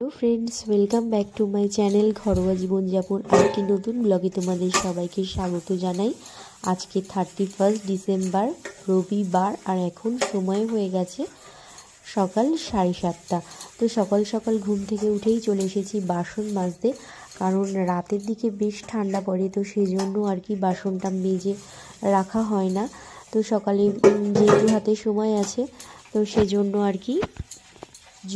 Hello friends, welcome back to my channel ঘরোয়া জীবনযাপন। আজকে নতুন ব্লগে তোমাদের সবাইকে স্বাগত জানাই। আজকে 31 ডিসেম্বর রবিবার, আর এখন সময় হয়ে গেছে সকাল 7:30। তো সকাল সকাল ঘুম থেকে উঠেই চলে এসেছি বাসন মাজতে, কারণ রাতের দিকে বেশ ঠান্ডা পড়ে, তো সেই জন্য আর কি বাসনটা মেজে রাখা হয় না। তো সকালে যেহেতু হাতে সময় আছে, তো সেজন্য আর কি।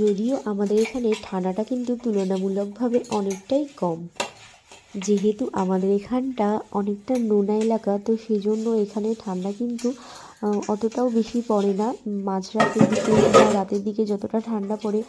যদিও আমাদের এখানে ঠান্ডাটা কিন্তু তুলনামূলকভাবে অনেকটাই কম, যেহেতু আমাদের এখানটা অনেকটা নোনা এলাকা, তো সেজন্য এখানে ঠান্ডা কিন্তু অতটাও বেশি পড়ে না। মাঝরাতের দিকে বা রাতের দিকে যতটা ঠান্ডা পড়ে,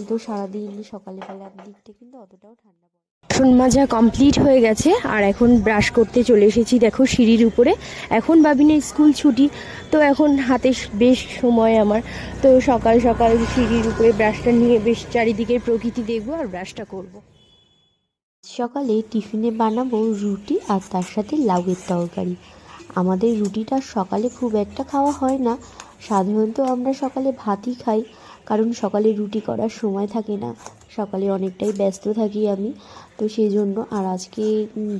তো সারাদিন সকালবেলার দিকটা কিন্তু অতটাও ঠান্ডা পড়ে। বাসন মাজা কমপ্লিট হয়ে গেছে, আর এখন ব্রাশ করতে চলে এসেছি দেখো সিঁড়ির উপরে। এখন বাবিনের স্কুল ছুটি, তো এখন হাতে বেশ সময় আমার। তো সকাল সকাল সিঁড়ির উপরে ব্রাশটা নিয়ে বেশ চারিদিকের প্রকৃতি দেখবো আর ব্রাশটা করব। সকালে টিফিনে বানাবো রুটি আর তার সাথে লাউয়ের তরকারি। আমাদের রুটিটা সকালে খুব একটা খাওয়া হয় না, সাধারণত আমরা সকালে ভাতই খাই, কারণ সকালে রুটি করার সময় থাকে না, সকালে অনেকটাই ব্যস্ত থাকি আমি। তো সেই জন্য আর আজকে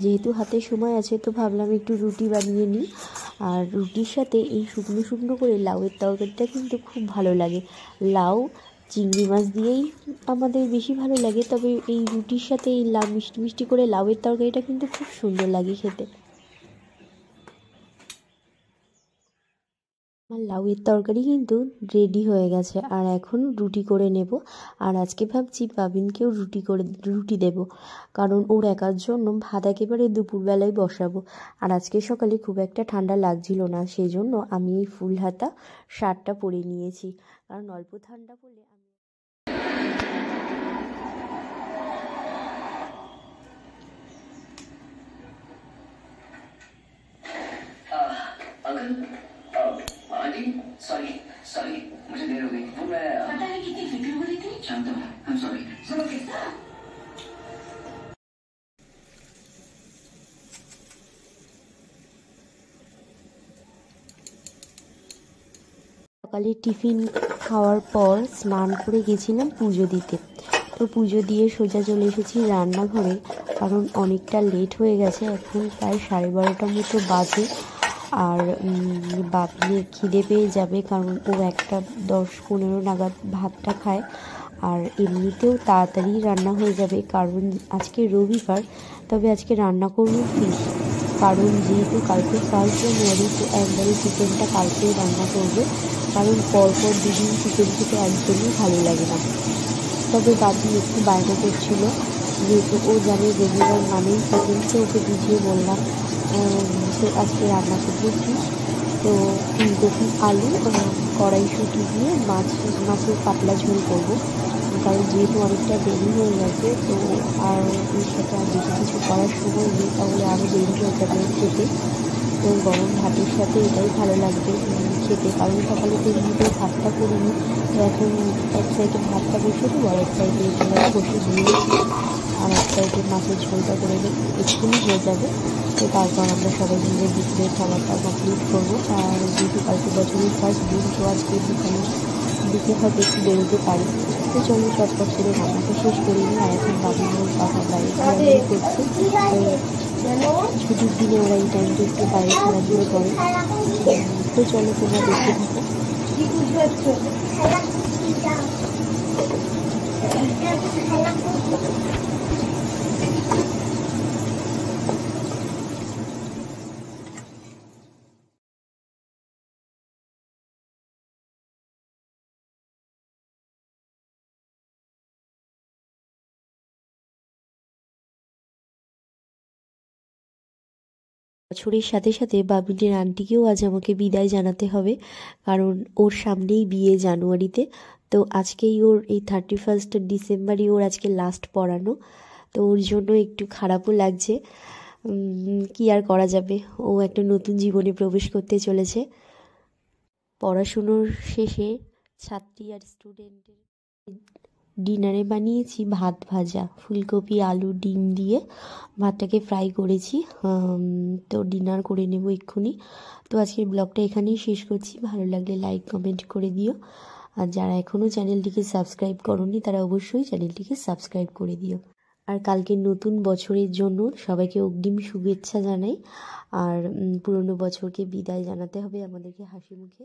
যেহেতু হাতে সময় আছে, তো ভাবলাম একটু রুটি বানিয়ে নিই। আর রুটির সাথে এই শুকনো শুকনো করে লাউয়ের তরকারিটা কিন্তু খুব ভালো লাগে। লাউ চিংড়ি মাছ দিয়েই আমাদের বেশি ভালো লাগে, তবে এই রুটির সাথে এই লাউ মিষ্টি মিষ্টি করে লাউয়ের তরকারিটা কিন্তু খুব সুন্দর লাগে খেতে। আমার লাউয়ের তরকারি কিন্তু রেডি হয়ে গেছে, আর এখন রুটি করে নেব। আর আজকে ভাবছি বাবিনকেও রুটি দেব, কারণ ওর একার জন্য ভাত একেবারে দুপুরবেলায় বসাবো। আর আজকে সকালে খুব একটা ঠান্ডা লাগছিল না, সেই জন্য আমি এই ফুল হাতা শার্টটা পরে নিয়েছি, কারণ অল্প ঠান্ডা পড়লে आंटी सॉरी सॉरी मुझे देर हो गई। वो मैं पता है कितनी फिक्र हो रही थी। जानता हूँ, आई एम सॉरी। सुनो कितना সকালে টিফিন খাওয়ার পর স্নান করে গেছিলাম পুজো দিতে। তো পুজো দিয়ে সোজা চলে এসেছি রান্নাঘরে, কারণ অনেকটা লেট হয়ে গেছে, এখন প্রায় 12:30 মতো বাজে। আর বাপিয়ে খিদে পেয়ে যাবে, কারণ ও 1:10-15 নাগাদ ভাতটা খায়। আর এমনিতেও তাড়াতাড়ি রান্না হয়ে যাবে, কারণ আজকে রবিবার। তবে আজকে রান্না করবো ফিশ, কারণ যেহেতু কালকে 1 জানুয়ারি, তো একবারে চিকেনটা কালকেই রান্না করবে, কারণ পরপর দুদিন চিকেন খেতে একদমই ভালো লাগে না। তবে বাবু একটু বায়না করছিল, যেহেতু ও জানে রবিবার মানেই চিকেন, তো ওকে বুঝিয়ে বললাম তো আজকে রান্না করবো ফিশ। তো ফুলকপি আলু কড়াইশুঁটি দিয়ে মাছের পাতলা ঝোল করবো, কারণ যেহেতু অনেকটা দেরি হয়ে গেছে, তো আর এর সাথে আর বেশি কিছু করার সময় নেই, তাহলে আরও দেরি হয়ে যাবে খেতে। তো গরম ভাতের সাথে এটাই ভালো লাগবে খেতে, কারণ সকালে তো এমনিতেও ভাতটা করিনি। তো এখন এক সাইডে ভাতটা বসিয়ে দেবো, আর এক সাইডে এগুলো বসে দিয়েছি, আর এক সাইডে মাছের ঝোলটা করে দেবো, এক্ষুনি হয়ে যাবে। তো তারপর আমরা সবাই মিলে দুপুরের খাবারটা কমপ্লিট করবো। আর যেহেতু কালকে বছরের ফার্স্ট দিন, তো আজকে বিকালের দিকে হয়তো একটু বেরোতে পারি। তো চলো চটপট করে রান্নাটা শেষ করে নিই। আর এখন বাবুর বাবা বাইরে ঘোরাঘুরি করছে, তো ছুটির দিনে ওরা এই টাইমটা একটু বাইরে ঘোরাঘুরি করে। তো চলো তোমরা দেখতে থাকো। বছরের সাথে সাথে বাবিনের আন্টিকেও আজ আমাকে বিদায় জানাতে হবে, কারণ ওর সামনেই বিয়ে জানুয়ারিতে। তো আজকেই ওর এই 31 ডিসেম্বরই ওর আজকে লাস্ট পড়ানো, তো ওর জন্য একটু খারাপও লাগছে। কি আর করা যাবে, ও একটা নতুন জীবনে প্রবেশ করতে চলেছে। পড়াশুনোর শেষে ছাত্রী আর স্টুডেন্টের ডিনারে বানিয়েছি ভাত ভাজা, ফুলকপি আলু ডিম দিয়ে ভাতটাকে ফ্রাই করেছি। তো ডিনার করে নেব এক্ষুনি। তো আজকের ব্লগটা এখানেই শেষ করছি, ভালো লাগলে লাইক কমেন্ট করে দিও। আর যারা এখনও চ্যানেলটিকে সাবস্ক্রাইব করোনি তারা অবশ্যই চ্যানেলটিকে সাবস্ক্রাইব করে দিও। আর কালকে নতুন বছরের জন্য সবাইকে অগ্রিম শুভেচ্ছা জানাই। আর পুরনো বছরকে বিদায় জানাতে হবে আমাদেরকে হাসি মুখে।